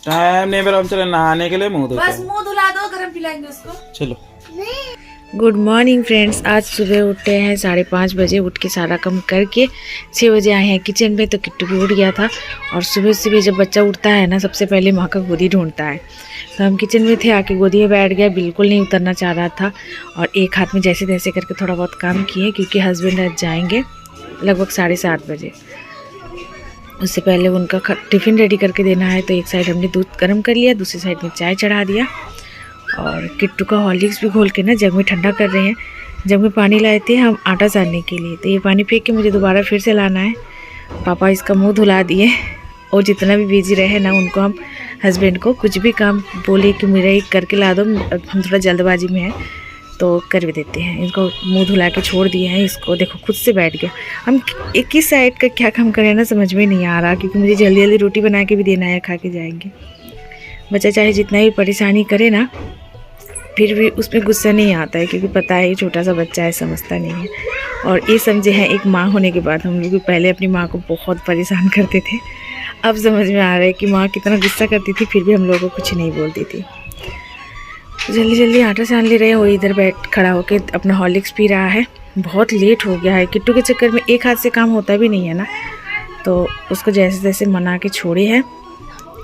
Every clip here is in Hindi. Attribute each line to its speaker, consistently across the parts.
Speaker 1: टाइम नहीं मेरा, हम चले नहाने के लिए, मुंह धोते
Speaker 2: बस मुंह धुला दो, गरम पिलाएंगे उसको।
Speaker 1: चलो।
Speaker 3: Good morning friends. आज सुबह उठे हैं 5:30 बजे। उठ के सारा काम करके 6 बजे आए हैं किचन में। तो किट्टू भी उठ गया था। और सुबह सुबह जब बच्चा उठता है ना, सबसे पहले माँ का गोदी ढूंढता है। तो हम किचन में थे, आके गोदी में बैठ गया। बिल्कुल नहीं उतरना चाह रहा था। और एक हाथ में जैसे तैसे करके थोड़ा बहुत काम किए, क्योंकि हस्बैंड आज जाएंगे लगभग 7:30 बजे। उससे पहले उनका टिफ़िन रेडी करके देना है। तो एक साइड हमने दूध गर्म कर लिया, दूसरी साइड में चाय चढ़ा दिया। और किट्टू का हॉर्लिक्स भी घोल के ना जग में ठंडा कर रहे हैं। जग में पानी लाए थे हम आटा सानने के लिए। तो ये पानी फेंक के मुझे दोबारा फिर से लाना है। पापा इसका मुंह धुला दिए। और जितना भी बिजी रहे ना, उनको हम हस्बैंड को कुछ भी काम बोले कि मेरा एक करके ला दो, हम थोड़ा जल्दबाजी में है तो कर भी देते हैं। इनको मुंह धुला के छोड़ दिए हैं। इसको देखो खुद से बैठ गया। हम एक ही साइड का क्या काम करें ना, समझ में नहीं आ रहा, क्योंकि मुझे जल्दी जल्दी रोटी बना के भी देना है, खा के जाएंगे। बच्चा चाहे जितना भी परेशानी करे ना, फिर भी उसमें गुस्सा नहीं आता है, क्योंकि पता है ये छोटा सा बच्चा है, समझता नहीं है। और ये समझे हैं एक माँ होने के बाद। हम लोग पहले अपनी माँ को बहुत परेशान करते थे, अब समझ में आ रहा है कि माँ कितना गुस्सा करती थी, फिर भी हम लोगों को कुछ नहीं बोलती थी। जल्दी जल्दी आटा सान ले रहे हैं। वो इधर बैठ खड़ा होकर अपना हॉर्लिक्स पी रहा है। बहुत लेट हो गया है। किट्टू के चक्कर में एक हाथ से काम होता भी नहीं है ना, तो उसको जैसे जैसे मना के छोड़े हैं।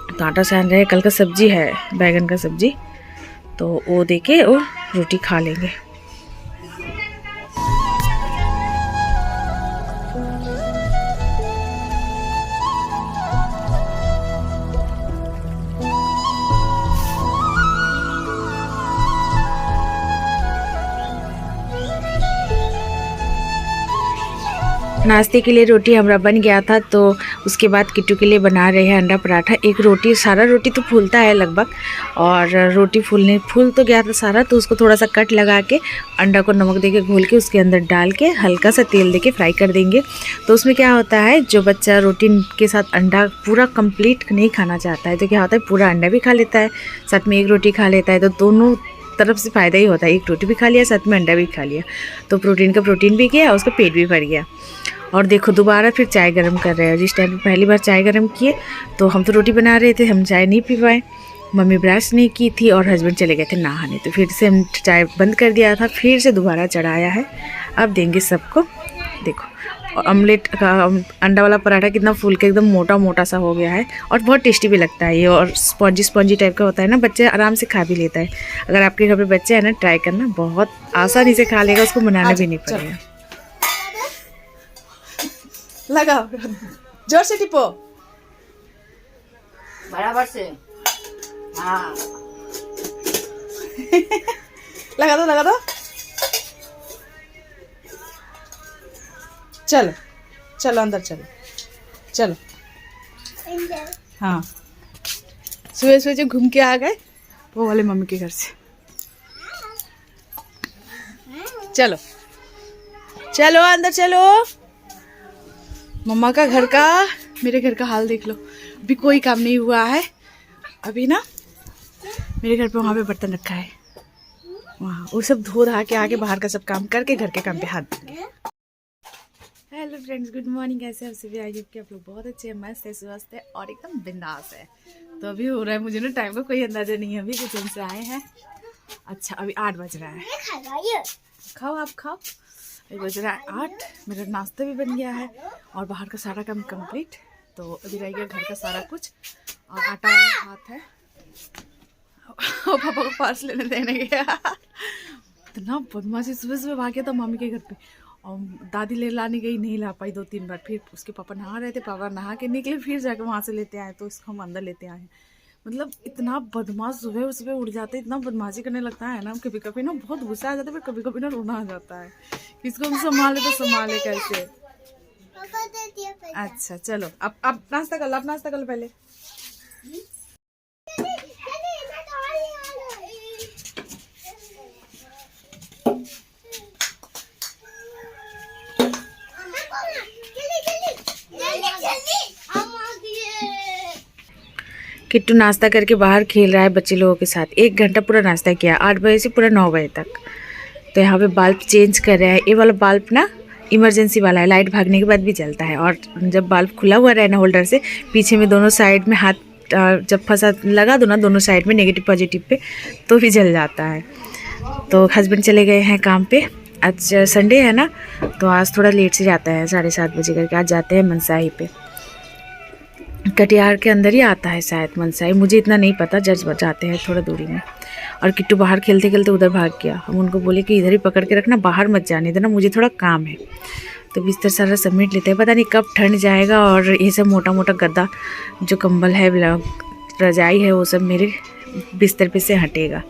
Speaker 3: तो आटा सान रहे हैं। कल का सब्जी है, बैगन का सब्जी, तो वो देके और रोटी खा लेंगे। नाश्ते के लिए रोटी हमारा बन गया था। तो उसके बाद किट्टू के लिए बना रहे हैं अंडा पराठा। एक रोटी, सारा रोटी तो फूलता है लगभग, और रोटी फूल तो गया था सारा। तो उसको थोड़ा सा कट लगा के अंडा को नमक दे के घोल के उसके अंदर डाल के हल्का सा तेल दे के फ्राई कर देंगे। तो उसमें क्या होता है, जो बच्चा रोटी के साथ अंडा पूरा कंप्लीट नहीं खाना चाहता है, तो क्या होता है पूरा अंडा भी खा लेता है, साथ में एक रोटी खा लेता है। तो दोनों तरफ से फ़ायदा ही होता है। एक रोटी भी खा लिया, साथ में अंडा भी खा लिया, तो प्रोटीन का प्रोटीन भी गया, उसका पेट भी भर गया। और देखो दोबारा फिर चाय गरम कर रहे हैं। जिस टाइम पे पहली बार चाय गरम किए, तो हम तो रोटी बना रहे थे, हम चाय नहीं पी पाए। मम्मी ब्रश नहीं की थी और हस्बैंड चले गए थे नहाने। तो फिर से हम चाय बंद कर दिया था, फिर से दोबारा चढ़ाया है। अब देंगे सबको। देखो ऑमलेट का अंडा वाला पराठा कितना फूल के एकदम मोटा मोटा सा हो गया है, और बहुत टेस्टी भी लगता है ये। और स्पॉन्जी स्पॉन्जी टाइप का होता है ना, बच्चे आराम से खा भी लेता है। अगर आपके घर पे बच्चे हैं ना, ट्राई करना, बहुत आसानी से खा लेगा, उसको बनाना भी नहीं पड़ेगा।
Speaker 2: लगाओ, जोर से टिपो,
Speaker 4: बराबर से। हाँ
Speaker 2: लगा दो, लगा दो। चलो चलो अंदर चलो, चलो। हाँ, सुबह सुबह जब घूम के आ गए वो वाले मम्मी के घर से। चलो चलो अंदर चलो। मम्मा का घर का, मेरे घर का हाल देख लो। अभी कोई काम नहीं हुआ है। अभी ना मेरे घर पे वहाँ पे बर्तन रखा है, वहाँ वो सब धो धा के आके बाहर का सब काम करके घर के काम पे हाथ देंगे। Hello friends, good morning. कैसे आप सभी? आई होप कि आप लोग बहुत अच्छे हैं, मस्त है, स्वस्थ है और एकदम बिंदास है। तो अभी हो रहा है, मुझे ना टाइम का कोई अंदाजा नहीं है। अभी किचन से आए हैं। अच्छा अभी 8 बज रहा है। खाओ, आप खाओ। अभी बज रहा है 8। मेरा नाश्ता भी बन गया है और बाहर का सारा काम कंप्लीट। तो अभी रह गया घर का सारा कुछ, और आटा वाला हाथ है। और पापा को पार्स लेने देने गया। इतना बदमाशी, सुबह सुबह भाग गया था मम्मी के घर पे, और दादी ले लाने गई, नहीं ला पाई 2-3 बार। फिर उसके पापा नहा रहे थे, पापा नहा के निकले, फिर जाकर वहाँ से लेते आए। तो इसको हम अंदर लेते आए। मतलब इतना बदमाश, सुबह सुबह उठ जाते, इतना बदमाशी करने लगता है ना। कभी कभी ना बहुत गुस्सा आ जाता है, फिर कभी कभी ना रोना आ जाता है। इसको हम संभाले तो संभाले कैसे। अच्छा चलो, अब नाश्ता कर लो, आप नाश्ता कर लो पहले।
Speaker 3: किट्टू नाश्ता करके बाहर खेल रहा है बच्चे लोगों के साथ। 1 घंटा पूरा नाश्ता किया, 8 बजे से पूरा 9 बजे तक। तो यहाँ पे बल्ब चेंज कर रहा है। ये वाला बल्ब ना इमरजेंसी वाला है, लाइट भागने के बाद भी जलता है। और जब बल्ब खुला हुआ रहे ना होल्डर से, पीछे में दोनों साइड में हाथ जब फंसा लगा दो ना दोनों साइड में नेगेटिव पॉजिटिव पे तो भी जल जाता है। तो हस्बैंड चले गए हैं काम पे, आज संडे है ना, तो आज थोड़ा लेट से जाता है, 7:30 बजे करके आज जाते हैं मनसाही पे। कटिहार के अंदर ही आता है शायद मनसाही, मुझे इतना नहीं पता, जज जाते हैं थोड़ा दूरी में। और किट्टू बाहर खेलते खेलते उधर भाग गया। हम उनको बोले कि इधर ही पकड़ के रखना, बाहर मत जाने देना, मुझे थोड़ा काम है। तो बिस्तर सारा समेट लेते हैं, पता नहीं कब ठंड जाएगा और ये सब मोटा मोटा गद्दा जो कंबल है रजाई है वो सब मेरे बिस्तर पे से हटेगा।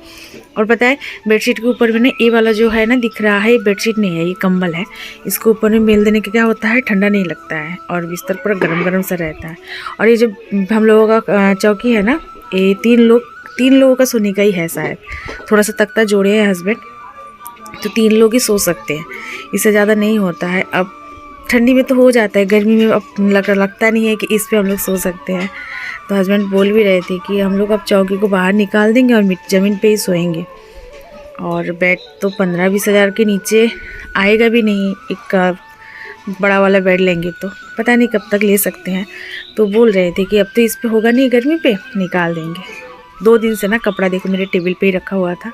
Speaker 3: और पता है बेडशीट के ऊपर में ना ये वाला जो है ना दिख रहा है, ये बेडशीट नहीं है, ये कंबल है। इसको ऊपर में मेल देने के क्या होता है, ठंडा नहीं लगता है और बिस्तर पूरा गरम गरम सा रहता है। और ये जो हम लोगों का चौकी है ना, ये तीन लोगों का सोने का ही है शायद, थोड़ा सा तख्ता जोड़े हैं हस्बैंड, तो 3 लोग ही सो सकते हैं, इससे ज़्यादा नहीं होता है। अब ठंडी में तो हो जाता है, गर्मी में अब लगता नहीं है कि इस पे हम लोग सो सकते हैं। तो हस्बैंड बोल भी रहे थे कि हम लोग अब चौकी को बाहर निकाल देंगे और ज़मीन पे ही सोएंगे। और बेड तो 15-20 हज़ार के नीचे आएगा भी नहीं, एक बड़ा वाला बेड लेंगे तो पता नहीं कब तक ले सकते हैं। तो बोल रहे थे कि अब तो इस पे होगा नहीं, गर्मी पे निकाल देंगे। 2 दिन से ना कपड़ा देखो मेरे टेबल पे ही रखा हुआ था,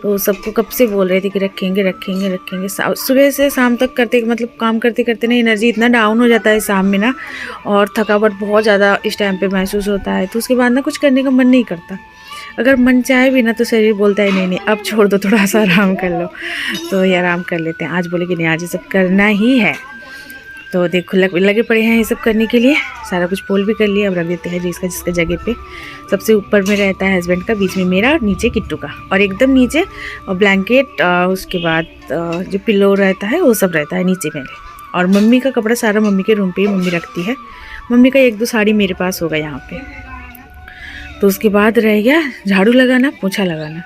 Speaker 3: तो सबको कब से बोल रहे थे कि रखेंगे रखेंगे रखेंगे। सुबह से शाम तक करते मतलब काम करते करते ना एनर्जी इतना डाउन हो जाता है शाम में ना, और थकावट बहुत ज़्यादा इस टाइम पे महसूस होता है। तो उसके बाद ना कुछ करने का मन नहीं करता, अगर मन चाहे भी ना तो शरीर बोलता है नहीं नहीं अब छोड़ दो, थोड़ा सा आराम कर लो। तो ये आराम कर लेते हैं। आज बोले कि नहीं आज ये सब करना ही है, तो देखो लगे पड़े हैं ये सब करने के लिए। सारा कुछ पोल भी कर लिया, अब रख देते हैं जिसका जगह पे। सबसे ऊपर में रहता है हस्बैंड का, बीच में मेरा और नीचे किट्टू का, और एकदम नीचे और ब्लैंकेट, उसके बाद जो पिलो रहता है वो सब रहता है नीचे मेरे। और मम्मी का कपड़ा सारा मम्मी के रूम पे ही मम्मी रखती है। मम्मी का 1-2 साड़ी मेरे पास होगा यहाँ पे। तो उसके बाद रह गया झाड़ू लगाना, पोछा लगाना।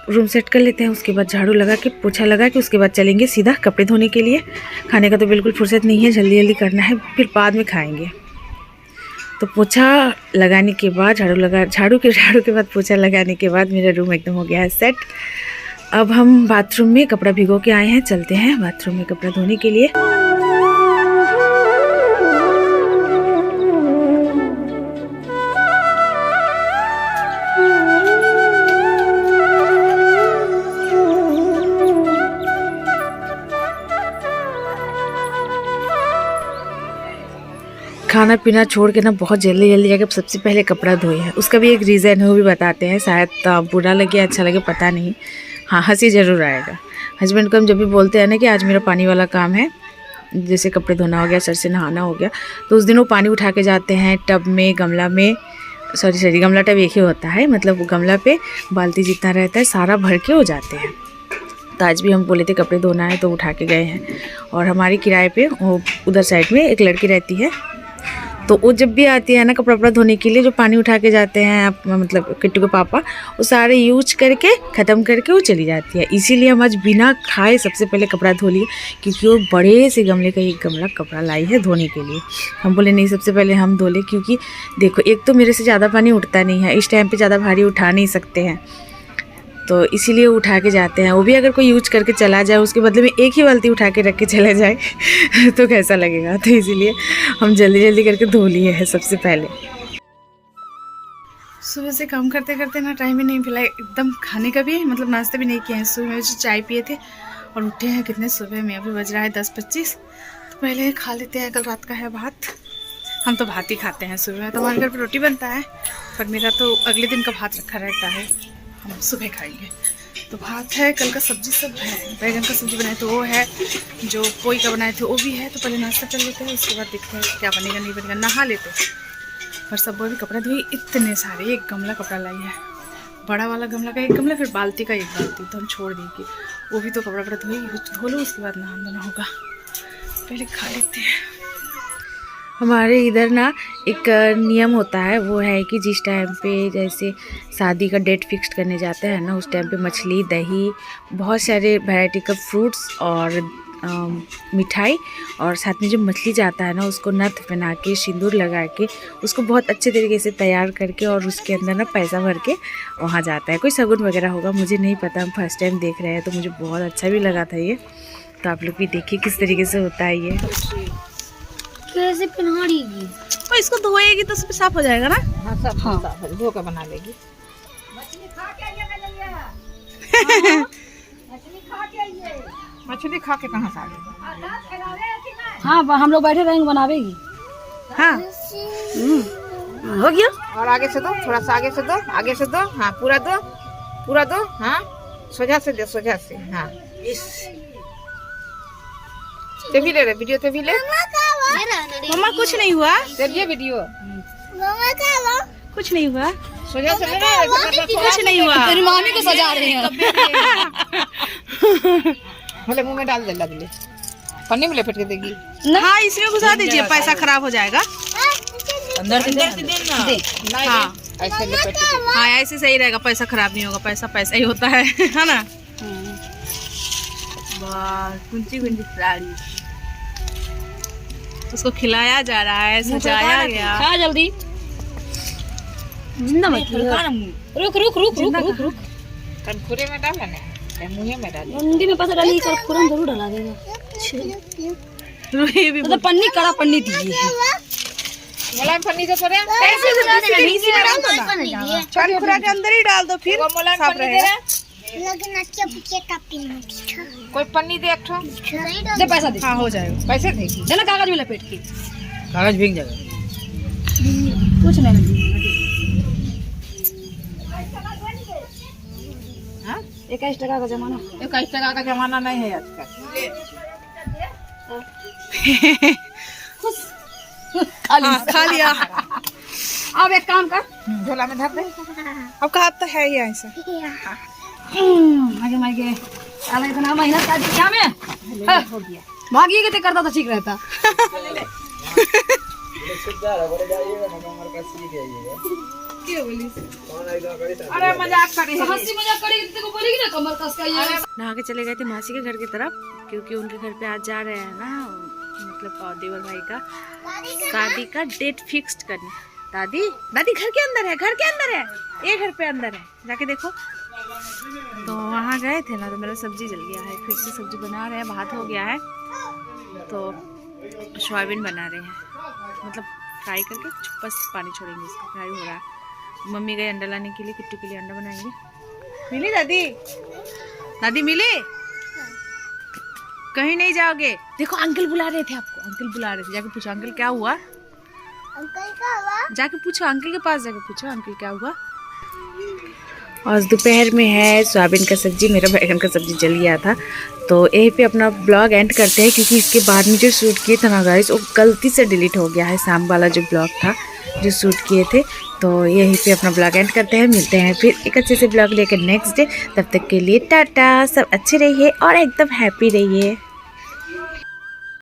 Speaker 3: रूम सेट कर लेते हैं, उसके बाद झाड़ू लगा के पोछा लगा के उसके बाद चलेंगे सीधा कपड़े धोने के लिए। खाने का तो बिल्कुल फुर्सत नहीं है, जल्दी जल्दी करना है, फिर बाद में खाएंगे। तो पोछा लगाने के बाद झाड़ू के बाद पोछा लगाने के बाद मेरा रूम एकदम हो गया है सेट। अब हम बाथरूम में कपड़ा भिगो के आए हैं, चलते हैं बाथरूम में कपड़ा धोने के लिए। खाना पीना छोड़ के ना बहुत जल्दी जल्दी जाकर सबसे पहले कपड़ा धोए हैं। उसका भी एक रीज़न है, वो भी बताते हैं, शायद बुरा लगे अच्छा लगे पता नहीं, हाँ हंसी ज़रूर आएगा। हस्बैंड को हम जब भी बोलते हैं ना कि आज मेरा पानी वाला काम है, जैसे कपड़े धोना हो गया, सर से नहाना हो गया, तो उस दिन वो पानी उठा के जाते हैं टब में, गमला में, सॉरी गमला टब एक ही होता है, मतलब वो गमला पे बाल्टी जितना रहता है सारा भर के हो जाते हैं। तो आज भी हम बोले थे कपड़े धोना है तो उठा के गए हैं। और हमारे किराए पे वो उधर साइड में एक लड़की रहती है, तो वो जब भी आती है ना कपड़ा धोने के लिए, जो पानी उठा के जाते हैं मतलब किट्टू के पापा, वो सारे यूज करके ख़त्म करके वो चली जाती है। इसीलिए हम आज बिना खाए सबसे पहले कपड़ा धो लिए, क्योंकि वो बड़े से गमले का एक गमला कपड़ा लाई है धोने के लिए। हम बोले नहीं सबसे पहले हम धो ले, क्योंकि देखो एक तो मेरे से ज़्यादा पानी उठता नहीं है, इस टाइम पर ज़्यादा भारी उठा नहीं सकते हैं, तो इसीलिए उठा के जाते हैं। वो भी अगर कोई यूज करके चला जाए, उसके बदले में एक ही बाल्टी उठा के रख के चले जाए तो कैसा लगेगा। तो इसीलिए हम जल्दी जल्दी करके धो लिए हैं सबसे पहले।
Speaker 2: सुबह से काम करते करते ना टाइम ही नहीं मिला एकदम खाने का भी, मतलब नाश्ता भी नहीं किया है। सुबह में जो चाय पिए थे और उठे हैं कितने सुबह में, अभी बज रहा है 10:25। तो पहले खा लेते हैं, कल रात का है भात, हम तो भात ही खाते हैं सुबह। तो हमारे घर पर रोटी बनता है, पर मेरा तो अगले दिन का भात रखा रहता है, हम सुबह खाएंगे। तो भात है, कल का सब्जी सब है, बैगन का सब्जी बनाए तो वो है, जो पोई का बनाए थे वो भी है। तो पहले नाश्ता कर लेते हैं, उसके बाद देखते हैं क्या बनेगा नहीं बनेगा, नहा लेते हैं। और सब भी कपड़ा धोई, इतने सारे, एक गमला कपड़ा लाई है, बड़ा वाला गमला का एक गमला, फिर बाल्टी का एक बाल्टी, तो हम छोड़ देंगे वो भी। तो कपड़ा धो लो, उसके बाद नहा धोना होगा। पहले खा लेते हैं।
Speaker 3: हमारे इधर ना एक नियम होता है, वो है कि जिस टाइम पे जैसे शादी का डेट फिक्स करने जाते हैं ना, उस टाइम पे मछली, दही, बहुत सारे वैरायटी का फ्रूट्स और मिठाई, और साथ में जो मछली जाता है ना उसको नथ पहना के, सिंदूर लगा के, उसको बहुत अच्छे तरीके से तैयार करके और उसके अंदर ना पैसा भर के वहाँ जाता है। कोई शगुन वगैरह होगा, मुझे नहीं पता, हम फर्स्ट टाइम देख रहे हैं, तो मुझे बहुत अच्छा भी लगा था ये। तो आप लोग भी देखिए किस तरीके से होता है ये।
Speaker 5: कैसे पहनाड़ेगी?
Speaker 2: और इसको धोएगी तो सब साफ हो जाएगा ना।
Speaker 4: हाँ सब साफ है, धो के बना लेगी। मछली खा के कहाँ से आ गई?
Speaker 5: हाँ हम लोग बैठे रहेंगे बनावेगी।
Speaker 2: हाँ
Speaker 5: हो गया।
Speaker 4: और आगे से दो, थोड़ा सा आगे से दो, आगे से दो। हाँ पूरा दो, पूरा दो। हाँ सोझा से दे, सोझा से। हाँ ते भी ले रहे, वीडियो ते भी ले।
Speaker 2: मम्मा कुछ नहीं हुआ,
Speaker 4: चलिए वीडियो
Speaker 2: कुछ नहीं हुआ,
Speaker 4: सोझा से ले रहे।
Speaker 2: कुछ नहीं हुआ।
Speaker 5: तेरी मामी को सजा रहे हैं।
Speaker 4: भले मुंह में डाल दे, लगले पन्नी में लपेट के देगी।
Speaker 2: हाँ इसमें घुसा दीजिए, पैसा खराब हो जाएगा।
Speaker 5: अंदर से देना।
Speaker 4: नहीं
Speaker 2: हाँ
Speaker 4: ऐसे लपेट के देगी।
Speaker 2: हाँ ऐसे सही रहेगा, पैसा खराब नहीं होगा, पैसा पैसा ही होता है ना। वाह कुंची कुंची साड़ी, उसको खिलाया जा रहा है, सजाया गया।
Speaker 5: खा जल्दी। जिंदा मत रुक रुक रुक रुक रुक रुक।
Speaker 4: कनखुरे में डाल ना, मुँह में डाल।
Speaker 5: हिंदी में पता डाली, सर फुरन जरूर डाला देगा।
Speaker 2: ये भी
Speaker 5: मतलब पन्नी कड़ा पन्नी दीजिए।
Speaker 4: मुलायम पन्नी से पड़े,
Speaker 2: कनखुरा के अंदर ही डाल दो, फिर
Speaker 4: मुलायम
Speaker 2: साफ
Speaker 4: पन्नी दे
Speaker 2: रहेगा।
Speaker 4: कोई पन्नी दे, एक ठो
Speaker 5: दे पैसा दे।
Speaker 2: हाँ हो जाएगा।
Speaker 4: पैसे देगी।
Speaker 5: देना कागज में लपेट के।
Speaker 4: कागज भीग जाएगा।
Speaker 5: कुछ नहीं।
Speaker 4: हाँ
Speaker 5: 21 टका का जमाना।
Speaker 4: 21 टका का जमाना नहीं है आजकल।
Speaker 2: हाँ, खा लिया।
Speaker 5: अब एक काम कर,
Speaker 4: झोला में धर दे।
Speaker 2: अब कहा तो है ही ऐसा।
Speaker 5: आगे मागे साला इतना मेहनत कर दिया में। हो गया भागिए के ते करता तो ठीक रहता।
Speaker 4: अरे मजाक करे।
Speaker 5: हंसी मजाक करेगी तो बोलेगी ना कमर कस का ये।
Speaker 3: नहा के चले गए थे मासी के घर की तरफ, क्योंकि उनके घर पे आज जा रहे हैं ना, मतलब देवर भाई का शादी का डेट फिक्स्ड करने। दादी दादी घर के अंदर है, घर के अंदर है, ये घर पे अंदर है, जाके देखो। तो वहाँ गए थे ना, तो मेरा सब्जी जल गया है, फिर से सब्जी बना रहे हैं, भात हो गया है, तो सोयाबीन बना रहे हैं, मतलब फ्राई करके बस पानी छोड़ेंगे, इसका फ्राई हो रहा है। मम्मी गए अंडा लाने के लिए, किट्टू के लिए अंडा बनाएंगे।
Speaker 2: मिली दादी? दादी मिली? कहीं नहीं जाओगे? देखो अंकल बुला रहे थे आपको, अंकल बुला रहे थे, जाके पूछो अंकल क्या हुआ।
Speaker 5: अंकल क्या हुआ?
Speaker 2: जाके पूछो अंकल के पास, जाके पूछो अंकल क्या हुआ।
Speaker 3: और दोपहर में है सोयाबीन का सब्जी, मेरा बैगन का सब्जी जल गया था, तो यहीं पे अपना ब्लॉग एंड करते हैं, क्योंकि इसके बाद में जो शूट किए थे ना गाइस, वो गलती से डिलीट हो गया है, शाम वाला जो ब्लॉग था जो शूट किए थे। तो यहीं पे अपना ब्लॉग एंड करते हैं, मिलते हैं फिर एक अच्छे से ब्लॉग लेकर नेक्स्ट डे। तब तक के लिए टाटा, सब अच्छे रहिए और एकदम हैप्पी रहिए।